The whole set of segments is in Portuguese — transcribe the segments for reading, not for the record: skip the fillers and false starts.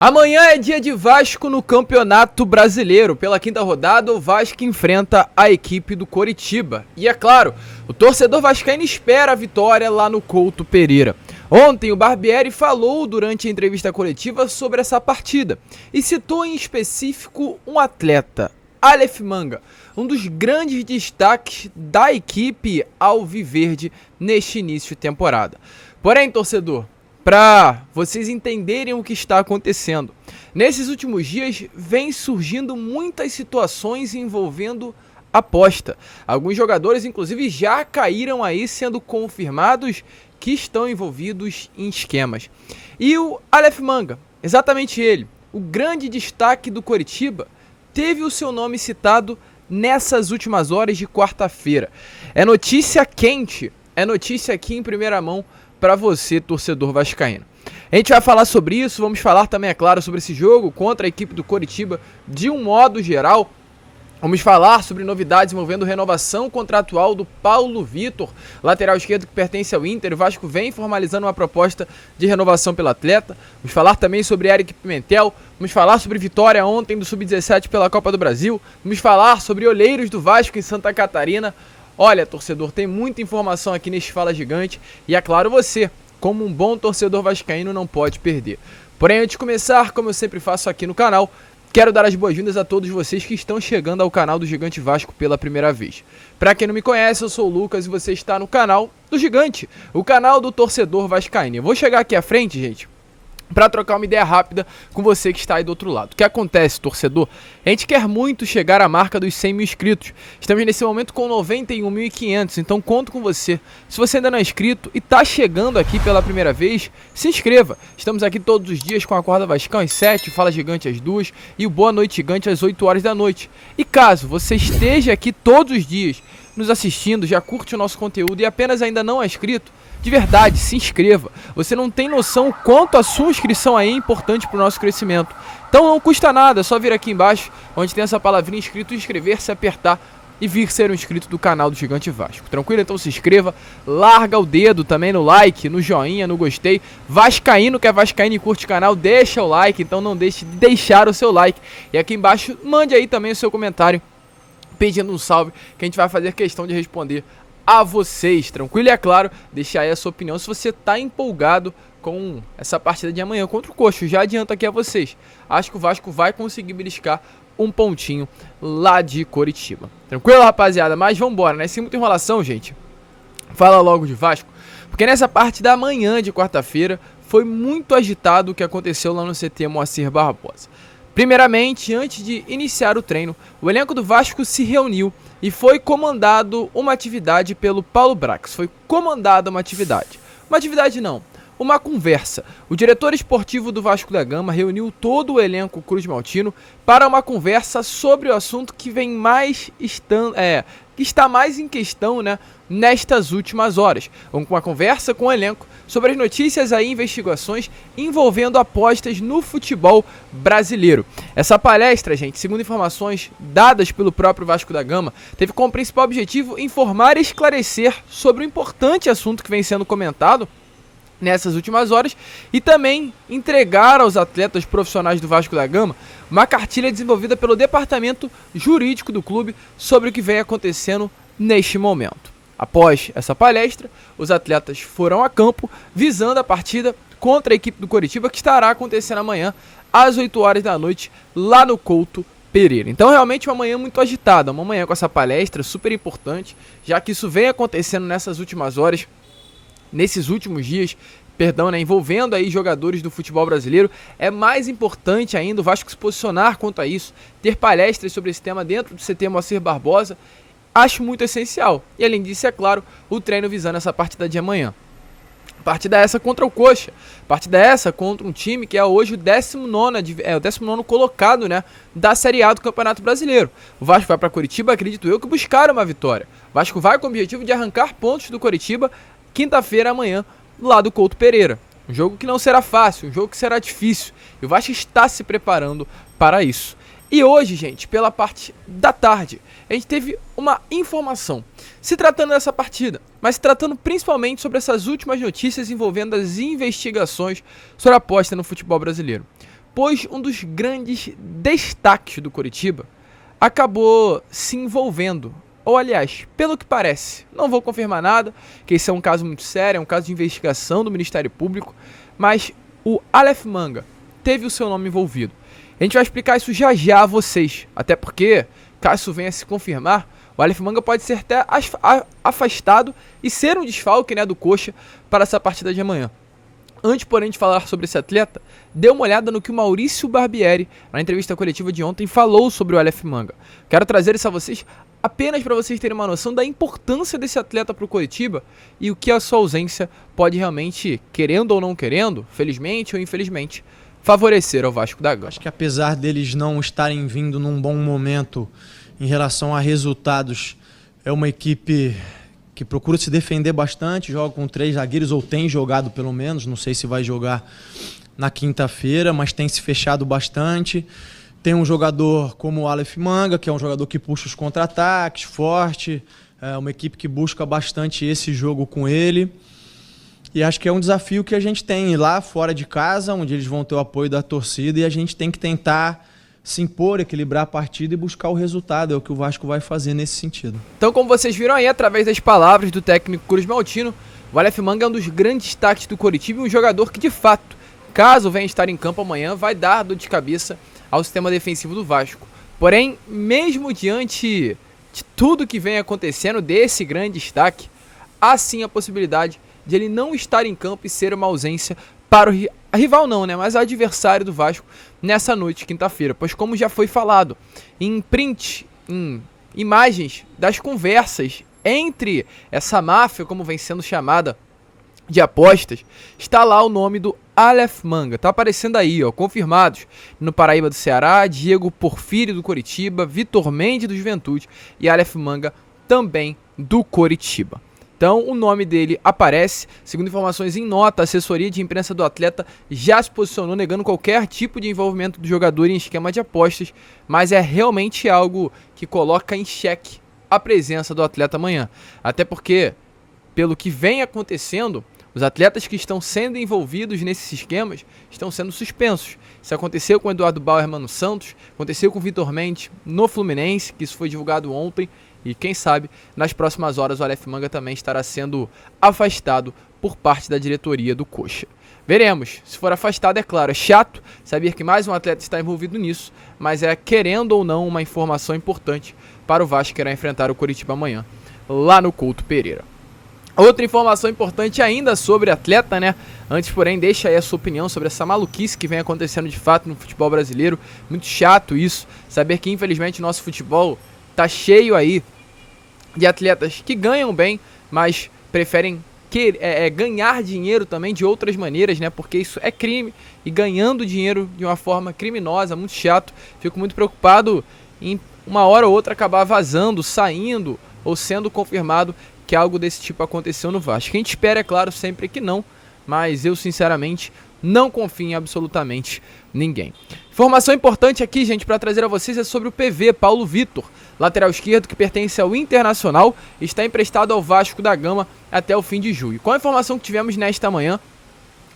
Amanhã é dia de Vasco no Campeonato Brasileiro. Pela quinta rodada, o Vasco enfrenta a equipe do Coritiba. E é claro, o torcedor vascaíno espera a vitória lá no Couto Pereira. Ontem, o Barbieri falou durante a entrevista coletiva sobre essa partida e citou em específico um atleta, Aleph Manga, um dos grandes destaques da equipe alviverde neste início de temporada. Porém, torcedor, para vocês entenderem o que está acontecendo, nesses últimos dias vem surgindo muitas situações envolvendo aposta. Alguns jogadores inclusive já caíram aí, sendo confirmados que estão envolvidos em esquemas. E o Aleph Manga, exatamente ele, o grande destaque do Coritiba, teve o seu nome citado nessas últimas horas de quarta-feira. É notícia quente, é notícia aqui em primeira mão para você, torcedor vascaíno. A gente vai falar sobre isso, vamos falar também, é claro, sobre esse jogo contra a equipe do Coritiba de um modo geral. Vamos falar sobre novidades envolvendo renovação contratual do Paulo Vitor, lateral esquerdo que pertence ao Inter. O Vasco vem formalizando uma proposta de renovação pelo atleta. Vamos falar também sobre Eric Pimentel. Vamos falar sobre vitória ontem do Sub-17 pela Copa do Brasil. Vamos falar sobre olheiros do Vasco em Santa Catarina. Olha, torcedor, tem muita informação aqui neste Fala Gigante e, é claro, você, como um bom torcedor vascaíno, não pode perder. Porém, antes de começar, como eu sempre faço aqui no canal, quero dar as boas-vindas a todos vocês que estão chegando ao canal do Gigante Vasco pela primeira vez. Para quem não me conhece, eu sou o Lucas e você está no canal do Gigante, o canal do torcedor vascaíno. Eu vou chegar aqui à frente, gente, para trocar uma ideia rápida com você que está aí do outro lado. O que acontece, torcedor? A gente quer muito chegar à marca dos 100 mil inscritos. Estamos nesse momento com 91.500, então conto com você. Se você ainda não é inscrito e está chegando aqui pela primeira vez, se inscreva. Estamos aqui todos os dias com a Acorda Vascão às 7, Fala Gigante às 2 e o Boa Noite Gigante às 8 horas da noite. E caso você esteja aqui todos os dias nos assistindo, já curte o nosso conteúdo e apenas ainda não é inscrito, de verdade, se inscreva. Você não tem noção o quanto a sua inscrição aí é importante para o nosso crescimento. Então não custa nada, é só vir aqui embaixo, onde tem essa palavrinha inscrito, inscrever-se, apertar e vir ser um inscrito do canal do Gigante Vasco. Tranquilo? Então se inscreva, larga o dedo também no like, no joinha, no gostei. Vascaíno que é vascaíno e curte o canal, deixa o like, então não deixe de deixar o seu like. E aqui embaixo, mande aí também o seu comentário, pedindo um salve, que a gente vai fazer questão de responder a vocês, tranquilo? E é claro, deixa aí a sua opinião se você tá empolgado com essa partida de amanhã contra o Coxa. Já adianto aqui a vocês, acho que o Vasco vai conseguir beliscar um pontinho lá de Coritiba. Tranquilo, rapaziada? Mas vambora, né? Sem muita enrolação, gente, fala logo de Vasco, porque nessa parte da manhã de quarta-feira foi muito agitado o que aconteceu lá no CT Moacir Barbosa. Primeiramente, antes de iniciar o treino, o elenco do Vasco se reuniu e foi comandado uma atividade pelo Paulo Brax. Foi comandada uma atividade. Uma atividade não, uma conversa. O diretor esportivo do Vasco da Gama reuniu todo o elenco cruzmaltino para uma conversa sobre o assunto que vem mais que está mais em questão, né, nestas últimas horas. Uma conversa com o elenco sobre as notícias e investigações envolvendo apostas no futebol brasileiro. Essa palestra, gente, segundo informações dadas pelo próprio Vasco da Gama, teve como principal objetivo informar e esclarecer sobre o importante assunto que vem sendo comentado nessas últimas horas e também entregar aos atletas profissionais do Vasco da Gama uma cartilha desenvolvida pelo departamento jurídico do clube sobre o que vem acontecendo neste momento. Após essa palestra, os atletas foram a campo visando a partida contra a equipe do Coritiba, que estará acontecendo amanhã às 8 horas da noite lá no Couto Pereira. Então realmente uma manhã muito agitada, uma manhã com essa palestra super importante, já que isso vem acontecendo nessas últimas horas, nesses últimos dias, né, envolvendo aí jogadores do futebol brasileiro. É mais importante ainda o Vasco se posicionar quanto a isso, ter palestras sobre esse tema dentro do CT Moacir Barbosa, acho muito essencial. E além disso, é claro, o treino visando essa partida de amanhã. Partida essa contra o Coxa, partida essa contra um time que é hoje o 19º colocado, né, da Série A do Campeonato Brasileiro. O Vasco vai para Coritiba, acredito eu, que buscar uma vitória. O Vasco vai com o objetivo de arrancar pontos do Coritiba quinta-feira amanhã, lá do Couto Pereira. Um jogo que não será fácil, um jogo que será difícil. E o Vasco está se preparando para isso. E hoje, gente, pela parte da tarde, a gente teve uma informação se tratando dessa partida, mas se tratando principalmente sobre essas últimas notícias envolvendo as investigações sobre a aposta no futebol brasileiro. pois um dos grandes destaques do Coritiba acabou se envolvendo, ou aliás, pelo que parece, não vou confirmar nada, que esse é um caso muito sério, é um caso de investigação do Ministério Público, mas o Aleph Manga teve o seu nome envolvido. A gente vai explicar isso já já a vocês, até porque, caso isso venha a se confirmar, o Aleph Manga pode ser até afastado e ser um desfalque, né, do Coxa para essa partida de amanhã. Antes, porém, de falar sobre esse atleta, dê uma olhada no que o Maurício Barbieri, na entrevista coletiva de ontem, falou sobre o Aleph Manga. Quero trazer isso a vocês apenas para vocês terem uma noção da importância desse atleta para o Coritiba e o que a sua ausência pode realmente, querendo ou não querendo, felizmente ou infelizmente, favorecer ao Vasco da Gama. Acho que apesar deles não estarem vindo num bom momento em relação a resultados, é uma equipe que procura se defender bastante, joga com 3 zagueiros, ou tem jogado pelo menos, não sei se vai jogar na quinta-feira, mas tem se fechado bastante. Tem um jogador como o Aleph Manga, que é um jogador que puxa os contra-ataques, forte, é uma equipe que busca bastante esse jogo com ele. E acho que é um desafio que a gente tem lá fora de casa, onde eles vão ter o apoio da torcida, e a gente tem que tentar se impor, equilibrar a partida e buscar o resultado. É o que o Vasco vai fazer nesse sentido. Então, como vocês viram aí, através das palavras do técnico Cruz Maltino, o Aleph Manga é um dos grandes destaques do Coritiba e um jogador que, de fato, caso venha estar em campo amanhã, vai dar dor de cabeça ao sistema defensivo do Vasco. Porém, mesmo diante de tudo que vem acontecendo desse grande destaque, há sim a possibilidade de ele não estar em campo e ser uma ausência para o rival não, né, mas o adversário do Vasco nessa noite, quinta-feira. Pois como já foi falado, em print, em imagens das conversas entre essa máfia, como vem sendo chamada, de apostas, está lá o nome do Aleph Manga. Tá aparecendo aí, ó, confirmados no Paraíba do Ceará, Diego Porfírio do Coritiba, Vitor Mendes do Juventude e Aleph Manga também do Coritiba. Então o nome dele aparece, segundo informações em nota, a assessoria de imprensa do atleta já se posicionou negando qualquer tipo de envolvimento do jogador em esquema de apostas, mas é realmente algo que coloca em xeque a presença do atleta amanhã. Até porque, pelo que vem acontecendo, os atletas que estão sendo envolvidos nesses esquemas estão sendo suspensos. Isso aconteceu com o Eduardo Bauerman no Santos, aconteceu com o Vitor Mendes no Fluminense, que isso foi divulgado ontem. E quem sabe, nas próximas horas o Aleph Manga também estará sendo afastado por parte da diretoria do Coxa. Veremos, se for afastado, é claro, é chato saber que mais um atleta está envolvido nisso, mas é, querendo ou não, uma informação importante para o Vasco que irá enfrentar o Coritiba amanhã, lá no Couto Pereira. Outra informação importante ainda sobre atleta, né? Antes, porém, deixa aí a sua opinião sobre essa maluquice que vem acontecendo de fato no futebol brasileiro. Muito chato isso, saber que infelizmente o nosso futebol tá cheio aí de atletas que ganham bem, mas preferem ganhar dinheiro também de outras maneiras, né? Porque isso é crime e ganhando dinheiro de uma forma criminosa, muito chato. Fico muito preocupado em uma hora ou outra acabar vazando, saindo ou sendo confirmado que algo desse tipo aconteceu no Vasco. A gente espera, é claro, sempre que não, mas eu sinceramente não confio em absolutamente ninguém. Informação importante aqui, gente, para trazer a vocês é sobre o PV, Paulo Vitor, lateral esquerdo que pertence ao Internacional, está emprestado ao Vasco da Gama até o fim de julho. Com a informação que tivemos nesta manhã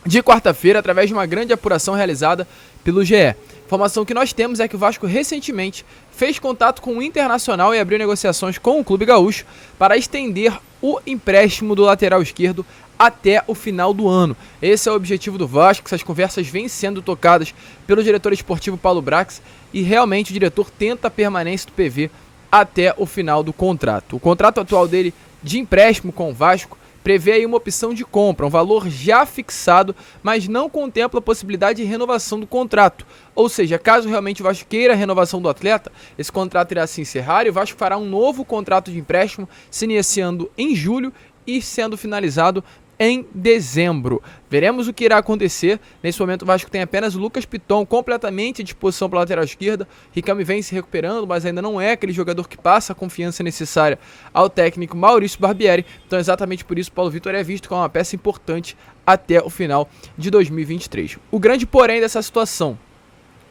de quarta-feira, através de uma grande apuração realizada pelo GE. Informação que nós temos é que o Vasco recentemente fez contato com o Internacional e abriu negociações com o Clube Gaúcho para estender o empréstimo do lateral esquerdo até o final do ano. Esse é o objetivo do Vasco, essas conversas vêm sendo tocadas pelo diretor esportivo Paulo Brax e realmente o diretor tenta a permanência do PV até o final do contrato. O contrato atual dele de empréstimo com o Vasco prevê aí uma opção de compra, um valor já fixado, mas não contempla a possibilidade de renovação do contrato. Ou seja, caso realmente o Vasco queira a renovação do atleta, esse contrato irá se encerrar e o Vasco fará um novo contrato de empréstimo, se iniciando em julho e sendo finalizado em dezembro. Veremos o que irá acontecer. Nesse momento o Vasco tem apenas o Lucas Piton completamente à disposição para a lateral esquerda. Ricami vem se recuperando, mas ainda não é aquele jogador que passa a confiança necessária ao técnico Maurício Barbieri. Então exatamente por isso Paulo Vitor é visto como uma peça importante até o final de 2023. O grande porém dessa situação,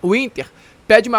o Inter pede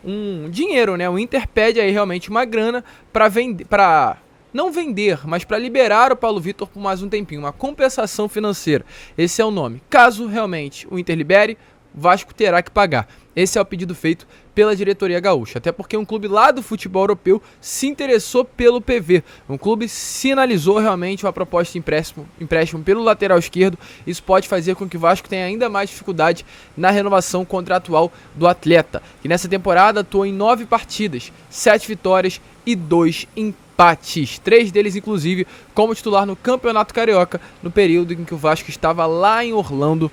um dinheiro, né? O Inter pede aí realmente uma grana para não vender, mas para liberar o Paulo Vitor por mais um tempinho, uma compensação financeira. Esse é o nome. Caso realmente o Inter libere, o Vasco terá que pagar. Esse é o pedido feito pela diretoria gaúcha, até porque um clube lá do futebol europeu se interessou pelo PV. Um clube sinalizou realmente uma proposta de empréstimo pelo lateral esquerdo. Isso pode fazer com que o Vasco tenha ainda mais dificuldade na renovação contratual do atleta, que nessa temporada atuou em 9 partidas, 7 vitórias e 2 empates. 3 deles, inclusive, como titular no Campeonato Carioca, no período em que o Vasco estava lá em Orlando,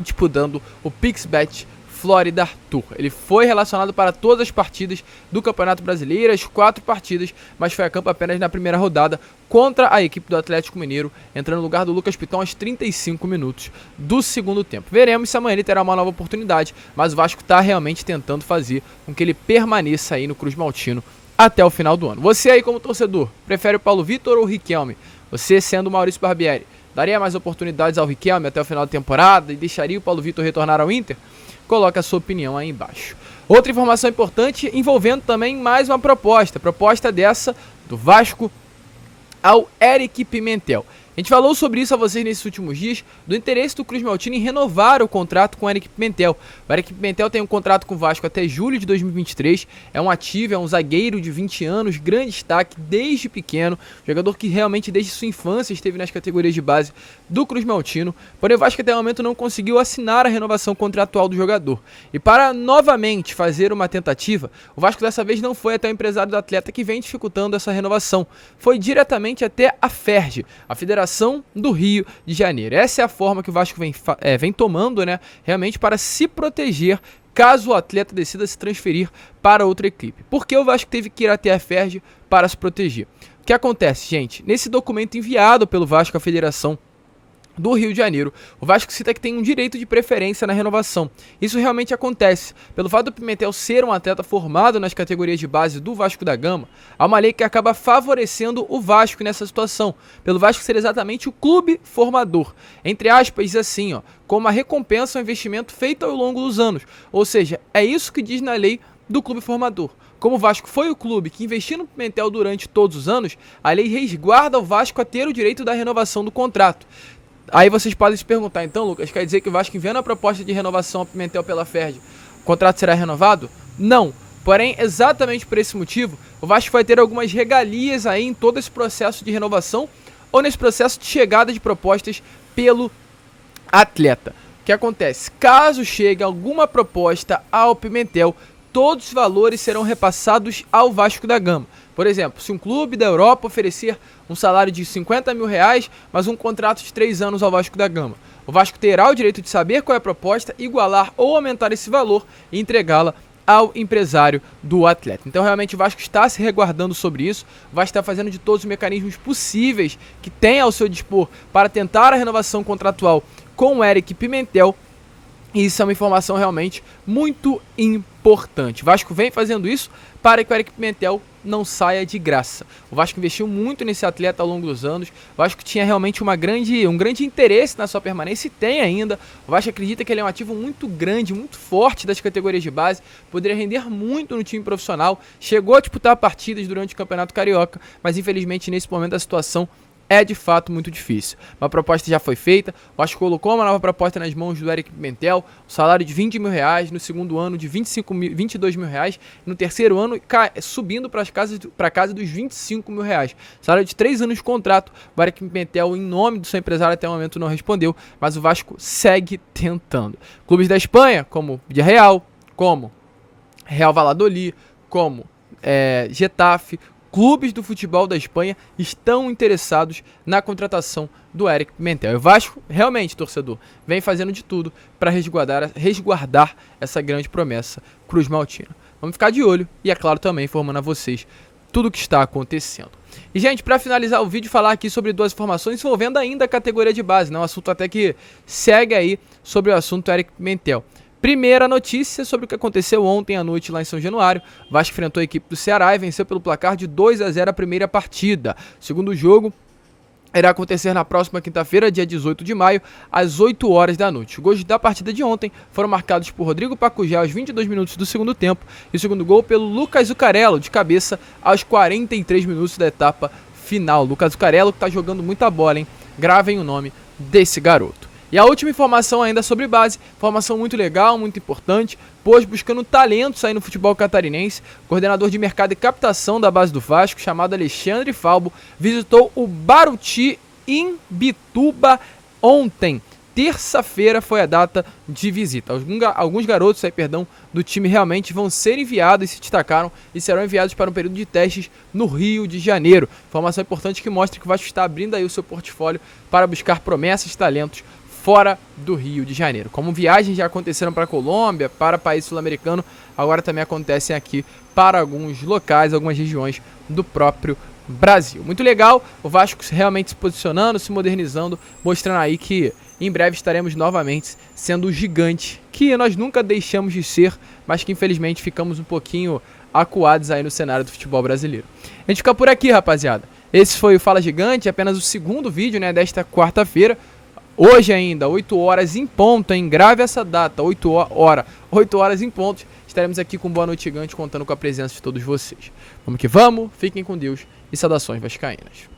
disputando o PixBet Florida Tour. Ele foi relacionado para todas as partidas do Campeonato Brasileiro, as 4 partidas, mas foi a campo apenas na primeira rodada contra a equipe do Atlético Mineiro, entrando no lugar do Lucas Piton aos 35 minutos do segundo tempo. Veremos se amanhã ele terá uma nova oportunidade, mas o Vasco está realmente tentando fazer com que ele permaneça aí no Cruz Maltino até o final do ano. Você aí como torcedor, prefere o Paulo Vitor ou o Riquelme? Você sendo o Maurício Barbieri, daria mais oportunidades ao Riquelme até o final da temporada e deixaria o Paulo Vitor retornar ao Inter? Coloca a sua opinião aí embaixo. Outra informação importante envolvendo também mais uma proposta dessa do Vasco ao Eric Pimentel. A gente falou sobre isso a vocês nesses últimos dias, do interesse do Cruz Maltino em renovar o contrato com o Eric Pimentel. O Eric Pimentel tem um contrato com o Vasco até julho de 2023, é um ativo, é um zagueiro de 20 anos, grande destaque desde pequeno, jogador que realmente desde sua infância esteve nas categorias de base do Cruz Maltino, porém o Vasco até o momento não conseguiu assinar a renovação contratual do jogador. E para novamente fazer uma tentativa, o Vasco dessa vez não foi até o empresário do atleta que vem dificultando essa renovação, foi diretamente até a FERJ, a Federação do Rio de Janeiro. Essa é a forma que o Vasco vem tomando, né, realmente para se proteger caso o atleta decida se transferir para outra equipe. Por que o Vasco teve que ir até a FERJ para se proteger? O que acontece, gente? Nesse documento enviado pelo Vasco à Federação do Rio de Janeiro, o Vasco cita que tem um direito de preferência na renovação. Isso realmente acontece. Pelo fato do Pimentel ser um atleta formado nas categorias de base do Vasco da Gama, há uma lei que acaba favorecendo o Vasco nessa situação, pelo Vasco ser exatamente o clube formador. Entre aspas, diz assim, ó, como uma recompensa ao investimento feito ao longo dos anos. Ou seja, é isso que diz na lei do clube formador. Como o Vasco foi o clube que investiu no Pimentel durante todos os anos, a lei resguarda o Vasco a ter o direito da renovação do contrato. Aí vocês podem se perguntar, então, Lucas, quer dizer que o Vasco enviando a proposta de renovação ao Pimentel pela FERJ, o contrato será renovado? Não. Porém, exatamente por esse motivo, o Vasco vai ter algumas regalias aí em todo esse processo de renovação ou nesse processo de chegada de propostas pelo atleta. O que acontece? Caso chegue alguma proposta ao Pimentel, todos os valores serão repassados ao Vasco da Gama. Por exemplo, se um clube da Europa oferecer um salário de R$50 mil, mas um contrato de 3 anos ao Vasco da Gama, o Vasco terá o direito de saber qual é a proposta, igualar ou aumentar esse valor e entregá-la ao empresário do atleta. Então realmente o Vasco está se resguardando sobre isso, o Vasco está fazendo de todos os mecanismos possíveis que tem ao seu dispor para tentar a renovação contratual com o Eric Pimentel. E isso é uma informação realmente muito importante. O Vasco vem fazendo isso para que o Eric Pimentel não saia de graça. O Vasco investiu muito nesse atleta ao longo dos anos. O Vasco tinha realmente um grande interesse na sua permanência e tem ainda. O Vasco acredita que ele é um ativo muito grande, muito forte das categorias de base. Poderia render muito no time profissional. Chegou a disputar partidas durante o Campeonato Carioca, mas infelizmente nesse momento a situação é de fato muito difícil. Uma proposta já foi feita, o Vasco colocou uma nova proposta nas mãos do Eric Pimentel, um salário de R$20 mil, no segundo ano de R$22 mil, no terceiro ano subindo para a casa dos R$25 mil. Salário de 3 anos de contrato. O Eric Pimentel, em nome do seu empresário, até o momento não respondeu, mas o Vasco segue tentando. Clubes da Espanha, como Villarreal, como Real Valladolid, como Getafe, clubes do futebol da Espanha estão interessados na contratação do Eric Pimentel. O Vasco, realmente, torcedor, vem fazendo de tudo para resguardar essa grande promessa Cruz Maltino. Vamos ficar de olho e, é claro, também informando a vocês tudo o que está acontecendo. E, gente, para finalizar o vídeo, falar aqui sobre 2 informações envolvendo ainda a categoria de base, né? Um assunto até que segue aí sobre o assunto Eric Pimentel. Primeira notícia sobre o que aconteceu ontem à noite lá em São Januário. O Vasco enfrentou a equipe do Ceará e venceu pelo placar de 2-0 a primeira partida. O segundo jogo irá acontecer na próxima quinta-feira, dia 18 de maio, às 8 horas da noite. Os gols da partida de ontem foram marcados por Rodrigo Pacujá aos 22 minutos do segundo tempo e o segundo gol pelo Lucas Zucarello, de cabeça, aos 43 minutos da etapa final. Lucas Zuccarello, que tá jogando muita bola, hein? Gravem o nome desse garoto. E a última informação ainda sobre base, informação muito legal, muito importante, pois buscando talentos aí no futebol catarinense, o coordenador de mercado e captação da base do Vasco, chamado Alexandre Falbo, visitou o Baruti em Bituba ontem. Terça-feira foi a data de visita. Alguns garotos do time realmente vão ser enviados e se destacaram e serão enviados para um período de testes no Rio de Janeiro. Informação importante que mostra que o Vasco está abrindo aí o seu portfólio para buscar promessas e talentos fora do Rio de Janeiro. Como viagens já aconteceram para a Colômbia, para país sul-americano, agora também acontecem aqui para alguns locais, algumas regiões do próprio Brasil. Muito legal, o Vasco realmente se posicionando, se modernizando, mostrando aí que em breve estaremos novamente sendo o gigante que nós nunca deixamos de ser, mas que infelizmente ficamos um pouquinho acuados aí no cenário do futebol brasileiro. A gente fica por aqui, rapaziada. Esse foi o Fala Gigante, apenas o segundo vídeo, né, desta quarta-feira. Hoje ainda, 8 horas em ponto, hein? Grave essa data, 8 horas em ponto. Estaremos aqui com Boa Noite Gigante, contando com a presença de todos vocês. Vamos que vamos, fiquem com Deus e saudações vascaínas.